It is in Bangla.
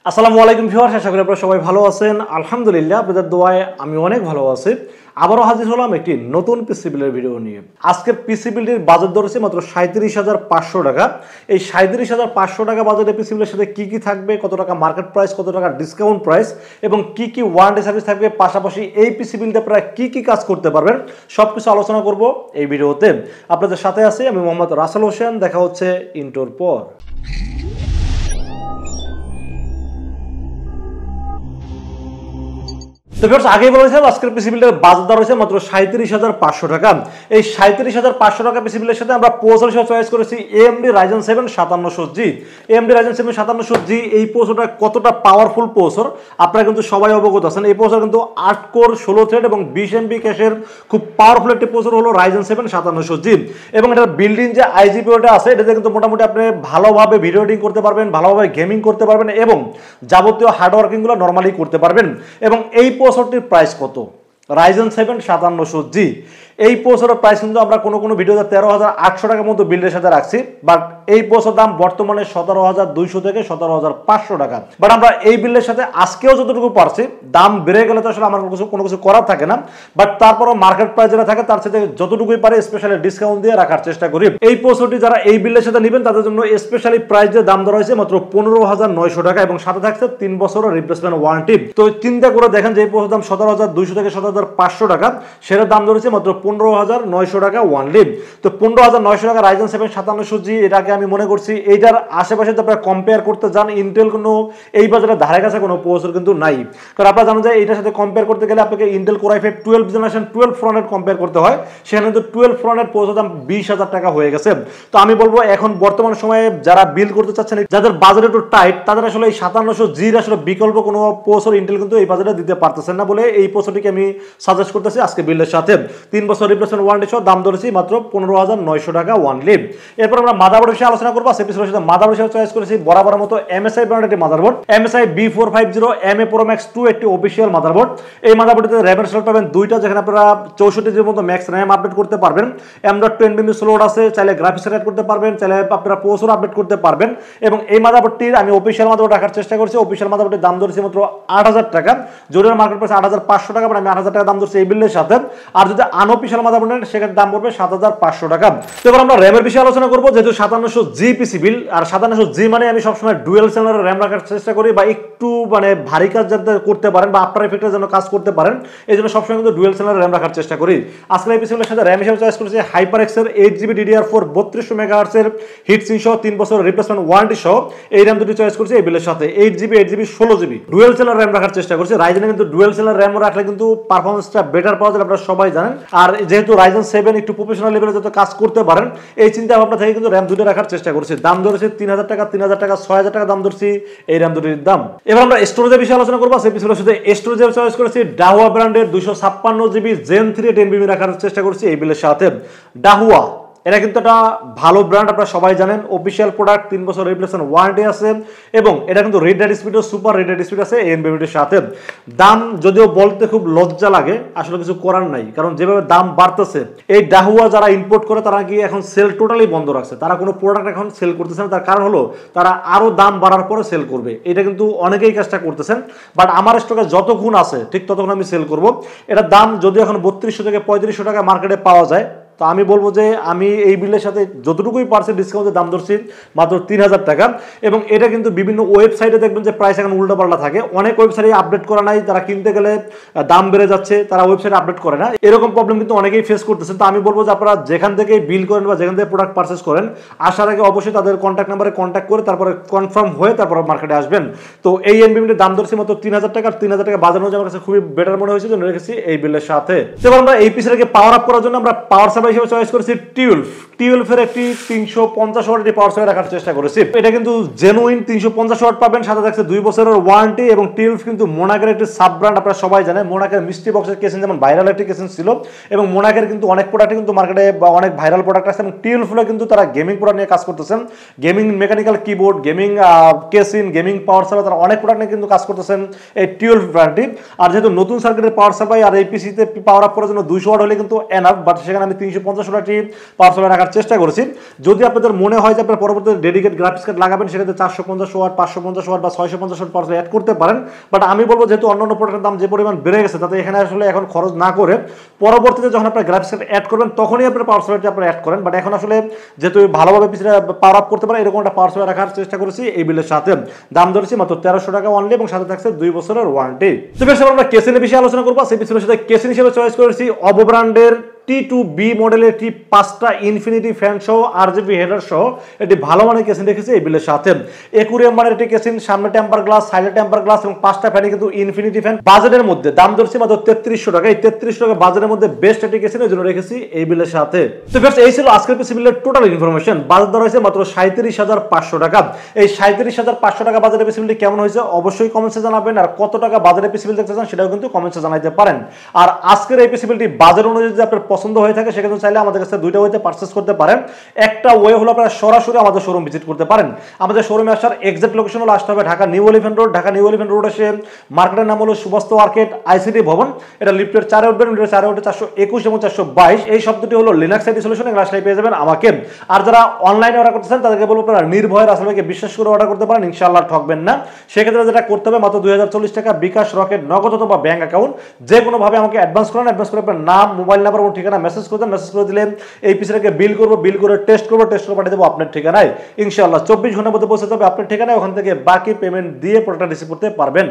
আসসালামু আলাইকুম ভিউয়ার্স, আশা করি আপনারা সবাই ভালো আছেন। আলহামদুলিল্লাহ, আপনাদের দোয়ায় আমি অনেক ভালো আছি। আবারও হাজির হলাম একটি নতুন পিসি বিল্ডের ভিডিও নিয়ে। আজকের পিসি বিল্ডের বাজেট ধরেছে মাত্র 37,500 টাকা। এই 37,500 টাকা বাজেটের পিসি বিল্ডের সাথে কি কি থাকবে, কত টাকা মার্কেট প্রাইস, কত টাকা ডিসকাউন্ট প্রাইস এবং কি কি ওয়ারেন্টি সার্ভিস থাকবে, পাশাপাশি এই পিসি বিল্ডে আপনারা কি কি কাজ করতে পারবেন সবকিছু আলোচনা করব এই ভিডিওতে। আপনাদের সাথে আছি আমি মোহাম্মদ রাসেল হোসেন। দেখা হচ্ছে ইন্টোর পর। তো ভিউয়ার্স, আগেই বলেছিলাম আজকের পিসি বিল্ডের বাজার দর হয়েছে মাত্র 37,500 টাকা। এই 37,500 টাকা পিসি বিল্ডের সাথে আমরা প্রসেসর হিসেবে চয়েস করেছি AMD Ryzen 7 5700G। AMD Ryzen 7 5700G এই প্রসেসরটা কতটা পাওয়ারফুল প্রসেসর আপনারা কিন্তু সবাই অবগত আছেন। এই প্রসেসর কিন্তু 8 কোর 16 থ্রেড এবং 20 MB ক্যাশের খুব পাওয়ারফুল একটি প্রসেসর হলো Ryzen 7 5700G। এবং এটার বিল্ডিং যে IGPIটা আছে এটাতে কিন্তু মোটামুটি আপনি ভালোভাবে ভিডিও এডিটিং করতে পারবেন, ভালোভাবে গেমিং করতে পারবেন এবং যাবতীয় হার্ড ওয়ার্কিংগুলো নর্মালি করতে পারবেন। এবং এই প্রসেসরটির প্রাইস কত? Ryzen 7 5700G। এই প্রসেসরের প্রাইস কিন্তু আমরা কোনো ভিডিওতে 13,800 টাকার মতো বিল্ডের সাথে রাখছি, বাট এই প্রসেসরের দাম বর্তমানে 17,200 থেকে 17,500 টাকা। বাট আমরা এই বিল্ডের সাথে আজকেও যতটুকু পারছি, দাম বেড়ে গেলে তো আসলে আমার কোনো কিছু করার থাকে না, বাট তারপরও মার্কেট প্রাইস যেটা থাকে তার সাথে যতটুকুই পারে স্পেশালি ডিসকাউন্ট দিয়ে রাখার চেষ্টা করি। এই প্রসেসরটি যারা এই বিল্ডের সাথে নেবেন তাদের জন্য স্পেশালি প্রাইস যে দাম ধরা হয়েছে মাত্র 15,900 টাকা এবং সাথে থাকছে 3 বছরের রিপ্লেসমেন্ট ওয়ারেন্টি। তো চিন্তা করে দেখেন যে এই প্রসেসর দাম 17,200 থেকে 17,500 টাকা, সেটার দাম ধরেছে মাত্র 15,900 টাকা ওয়ানলি। তো 15,900 টাকা Ryzen 7 5700G, এটাকে আমি মনে করছি এইটার আশেপাশে আপনারা কম্পেয়ার করতে যান, ইন্টেল কোনো এই বাজারে ধারে কাছে কোনো প্রসেসর কিন্তু নাই। কারণ আপনারা জানেন যে এইটার সাথে কম্পেয়ার করতে গেলে আপনাকে Intel Core i5 12 generation 12 fronted compare করতে হয়, সেখানে কিন্তু 12 ফ্রন্টেড প্রসেসর দাম 20,000 টাকা হয়ে গেছে। তো আমি বলবো এখন বর্তমান সময়ে যারা বিল্ড করতে চাচ্ছেন, যাদের বাজেট একটু টাইট, তাদের আসলে এই 5700G আসলে বিকল্প কোনো প্রসেসর ইন্টেল কিন্তু এই বাজারে দিতে পারতেছেন না বলে এই প্রসেসরটিকে আমি সাজেস্ট করতেছি আজকে বিল্ডের সাথে। 3 বছর রিপ্লেসমেন্ট ওয়ারেন্টি সহ দাম ধরেছি মাত্র 15,900 টাকা ওয়ানলি। এরপর আমরা মাদারবোর্ড বিষয়ে আলোচনা করবো। এপিসোডের সাথে মাদারবোর্ড হিসেবে চয়েস করেছি বরাবর মতো MSI ব্র্যান্ডের একটি motherboard, MSI B450 MA Pro Max 2 একটি অফিসিয়াল মাদারবোর্ড। এই মাদারবোর্ডটিতে র্যামের স্লট পাবেন দুইটা, যেখানে আপনারা 64 জিবির মতো ম্যাক্স র্যাম আপডেট করতে পারবেন। M.2 NVMe স্লট আছে, চাইলে গ্রাফিক্স অ্যাড করতে পারবেন, চাইলে আপনারা প্রসেসর আপডেট করতে পারবেন। এবং এই মাদারবোর্ডটির আমি অফিসিয়াল মাদারবোর্ড রাখার চেষ্টা করছি। অফিসিয়াল মাদারবোর্ডের দাম ধরেছি মাত্র 8,000 টাকা, জোরের মার্কেট প্রাইস 8,500 টাকা, মানে আমি 8,000 টাকা দাম ধরছি এই বিলের সাথে। আর যদি আনঅফিসিয়াল মাদারবোর্ড নেন সেখানে দাম পড়বে 7,500 টাকা। তো এবার আমরা র্যামের বিষয়ে আলোচনা করবো। যেহেতু 5700G পিসি বিল, আর 5700G মানে আমি সবসময় ডুয়েল চ্যানেলের র্যাম রাখার চেষ্টা করি, বা একটু মানে ভারী কাজ যাতে করতে পারেন বা আফটার এফেক্টের জন্য কাজ করতে পারেন, এই জন্য সবসময় কিন্তু ডুয়েল চ্যানেলের র্যাম রাখার চেষ্টা করি। আজকে এই পিসি বিলের সাথে র্যাম হিসেবে চয়েস করেছি HyperX এর 8GB DDR4 3200 MHz এর হিটসিঙ্ক সহ 3 বছর রিপ্লেসমেন্ট ওয়ারেন্টি সহ এই র্যাম দুটি চয়েস করছি এই বিলের সাথে। 8GB 16GB dual channel RAM রাখার চেষ্টা করছি। রাইজেনে কিন্তু ডুয়েল চ্যানেল র্যাম রাখলে কিন্তু পারফরম্যান্সটা বেটার পাওয়া যায়, আপনারা সবাই জানেন। আর যেহেতু Ryzen 7 একটু প্রফেশনাল লেভেলে যত কাজ করতে পারেন, এই চিন্তা ভাবনা থেকে কিন্তু র্যাম দুটো রাখার চেষ্টা করছি। দাম ধরেছে 3,000 টাকা, 3,000 টাকা, 6,000 টাকা দাম ধরছি এই র্যাম দুটির দাম। এবার আমরা স্টোরেজের বিষয়ে আলোচনা করবো। সেই পিছনে শুধু স্টোরেজের চয়েস করেছি ডাহুয়া ব্র্যান্ডের 256GB Gen 3 10BB রাখার চেষ্টা করছি এই বিলের সাথে। ডাহুয়া এটা কিন্তু একটা ভালো ব্র্যান্ড, আপনারা সবাই জানেন। অফিসিয়াল প্রোডাক্ট, 3 বছর রিপ্লেসমেন্ট ওয়ারেন্টি আছে এবং এটা কিন্তু রিড রাইট স্পিডও সুপার রিড রাইট স্পিড আছে NVMe সাথে। দাম যদিও বলতে খুব লজ্জা লাগে, আসলে কিছু করার নাই, কারণ যেভাবে দাম বাড়তেছে এই ডাহুয়া যারা ইম্পোর্ট করে তারা কি এখন সেল টোটালি বন্ধ রাখছে, তারা কোনো প্রোডাক্ট এখন সেল করতেছে না। তার কারণ হলো তারা আরো দাম বাড়ার পরে সেল করবে। এটা কিন্তু অনেকেই কাজটা করতেছেন, বাট আমার স্টকে যতক্ষণ আছে ঠিক ততক্ষণ আমি সেল করব। এটার দাম যদিও এখন 3200 থেকে 3500 টাকা মার্কেটে পাওয়া যায়, তো আমি বলবো যে আমি এই বিলের সাথে যতটুকুই পারছি ডিসকাউন্টের দাম ধরছি মাত্র 3,000 টাকা। এবং এটা কিন্তু বিভিন্ন ওয়েবসাইটে দেখবেন যে প্রাইস এখন উল্টোপাল্টা থাকে, অনেক ওয়েবসাইটে আপডেট করা নাই, তারা কিনতে গেলে দাম বেড়ে যাচ্ছে, তারা ওয়েবসাইটে আপডেট করে না। এরকম প্রবলেম কিন্তু অনেকেই ফেস করতেছেন। তো আমি বলবো যে আপনারা যেখান থেকে বিল করেন বা যেখান থেকে প্রোডাক্ট পারচেস করেন, আসার আগে অবশ্যই তাদের কন্ট্যাক্ট নাম্বারে কন্ট্যাক্ট করে তারপরে কনফার্ম হয়ে তারপর মার্কেটে আসবেন। তো এই NVMe দাম ধরছি মাত্র 3,000 টাকা। 3,000 টাকা বাজানো আমার কাছে খুবই বেটার মনে হয়েছে, জন্য রেখেছি এই বিলের সাথে। এবার আমরা এই পিসিটাকে পাওয়ার আপ করার জন্য আমরা পাওয়ার সাপ্লাই হিসেবে চয়েস করেছি টিউলফের একটি 350 ওয়াট পাওয়ার সাপ্লাই রাখার চেষ্টা করেছি। এটা কিন্তু জেনুইন 350 ওয়াট পাবেন, সাথে থাকছে 2 বছরের ওয়ারেন্টি। এবং টিউলফ কিন্তু মোনাকের একটি সাব ব্র্যান্ড, আপনারা সবাই জানেন। মোনাকের মিস্ট্রি বক্সের কেসিং যেমন ভাইরাল একটি কেসিং ছিল, এবং মোনাকের কিন্তু অনেক প্রোডাক্ট কিন্তু মার্কেটে অনেক ভাইরাল প্রোডাক্ট আছে, এবং টিউলফে কিন্তু তারা গেমিং প্রোডাক্ট নিয়ে কাজ করতেছেন। Gaming mechanical keyboard, gaming casing, gaming power supply, তারা অনেক প্রোডাক্ট নিয়ে কিন্তু কাজ করতেছেন এই টিউলফ ব্র্যান্ডটি। আর যেহেতু নতুন সার্কিটের পাওয়ার সাপ্লাই আর এই পিসিতে পাওয়ার আপ করার জন্য 200 ওয়াট হলে কিন্তু এনাফ, বাট সেখানে আমি 350 350 পাওয়ার সাপ্লাই রাখার চেষ্টা করেছি। যদি আপনাদের মনে হয় যে আপনার পরবর্তীতে ডেডিকেট গ্রাফিক্স কার্ড লাগাবেন, সেক্ষেত্রে 450 ওয়াট, 550 ওয়াট বা 650 ওয়াট পাওয়ার সাপ্লাই অ্যাড করতে পারেন। বাট আমি বলবো যেহেতু অন্যান্য প্রোডাক্টের দাম যে পরিমাণ বেড়ে গেছে, তাতে এখানে আসলে এখন খরচ না করে পরবর্তীতে যখন আপনার গ্রাফিক্স কার্ড অ্যাড করবেন তখনই আপনার পাওয়ার সাপ্লাইটা আপনারা অ্যাড করেন। বাট এখন আসলে যেহেতু ভালোভাবে পিছনে পাওয়ার আপ করতে পারেন এরকম একটা পাওয়ার সাপ্লাই রাখার চেষ্টা করেছি এই বিলের সাথে। দাম ধরেছি মাত্র 1300 টাকা অনলি এবং সাথে থাকছে 2 বছরের ওয়ারেন্টি। তো বেশ, আমরা কেসিনের বিষয়ে আলোচনা করবো। সেই পিছনের সাথে কেসিন হিসেবে চয়েস করেছি অবো ব্র্যান্ডের T2B মডেলের একটি 5টা ইনফিনিটি ফ্যান সহ আরজিবি হেডার সহ একটি ভালো মানের কেসিন রেখেছে এই বিলের সাথে। একুরিয়াম মানের একটি কেসিন, সামনে টেম্পার গ্লাস, সাইডে টেম্পার গ্লাস এবং 5টা ফ্যানই কিন্তু ইনফিনিটি ফ্যান। বাজেটের মধ্যে দাম ধরছি মাত্র 3300 টাকা। এই 3300 টাকা বাজেটের মধ্যে বেস্ট একটি কেসিন এর জন্য রেখেছি এই বিলের সাথে। তো फ्रेंड्स এই ছিল আজকের পিসি বিলের টোটাল ইনফরমেশন। বাজেট ধরা হয়েছে মাত্র 37500 টাকা। এই 37500 টাকা বাজেটের পিসি বিলটি কেমন হয়েছে অবশ্যই কমেন্টসে জানাবেন। আর কত টাকা বাজেটের পিসি বিল দেখতে চান সেটাও কিন্তু কমেন্টসে জানাতে পারেন। আর আজকের এই পিসি বিলটি বাজেট অনুযায়ী যদি আপনার পছন্দ হয়ে থাকে সেক্ষেত্রে চাইলে আমাদের কাছে দুইটা ওয়েতে পারচেজ করতে পারেন। একটা ওয়ে হলো আপনারা সরাসরি আমাদের শোরুম ভিজিট করতে পারেন। আমাদের শোরুমে আসার এক্সাক্ট লোকেশন হলো আসতে হবে Dhaka new elephant road. Dhaka new elephant road এসে মার্কেটের নাম হলো সুবাস্ত মার্কেট আইসিটি ভবন। এটা লিফটের 4 উঠবেন, লিফটের 4 উঠে 421 এবং 422 এই শব্দটি হলো লিনাক্স আইডি সলিউশন। এগুলো আসলে পেয়ে যাবেন আমাকে। আর যারা অনলাইনে অর্ডার করতেছেন তাদেরকে বলবো আপনারা নির্ভয়ে রাসেল ভাইকে বিশ্বাস করে অর্ডার করতে পারেন, ইনশাআল্লাহ ঠকবেন না। সেক্ষেত্রে যেটা করতে হবে মাত্র 2040 টাকা বিকাশ, রকেট, নগদ অথবা ব্যাংক অ্যাকাউন্ট যে কোনো ভাবে আমাকে অ্যাডভান্স করেন। অ্যাডভান্স করে আপনার নাম, মোবাইল নাম্বার এবং ঠিকানা মেসেজ করে দেন। মেসেজ করে দিলে এই পিসিটাকে বিল করবো, বিল করে টেস্ট করবো, টেস্ট করে পাঠিয়ে দেবো আপনার ঠিকানায়। ইনশাআল্লাহ 24 ঘন্টার মধ্যে পৌঁছে যাবে আপনার ঠিকানায়। ওখান থেকে বাকি পেমেন্ট দিয়ে প্রোডাক্টটা রিসিভ করতে পারবেন।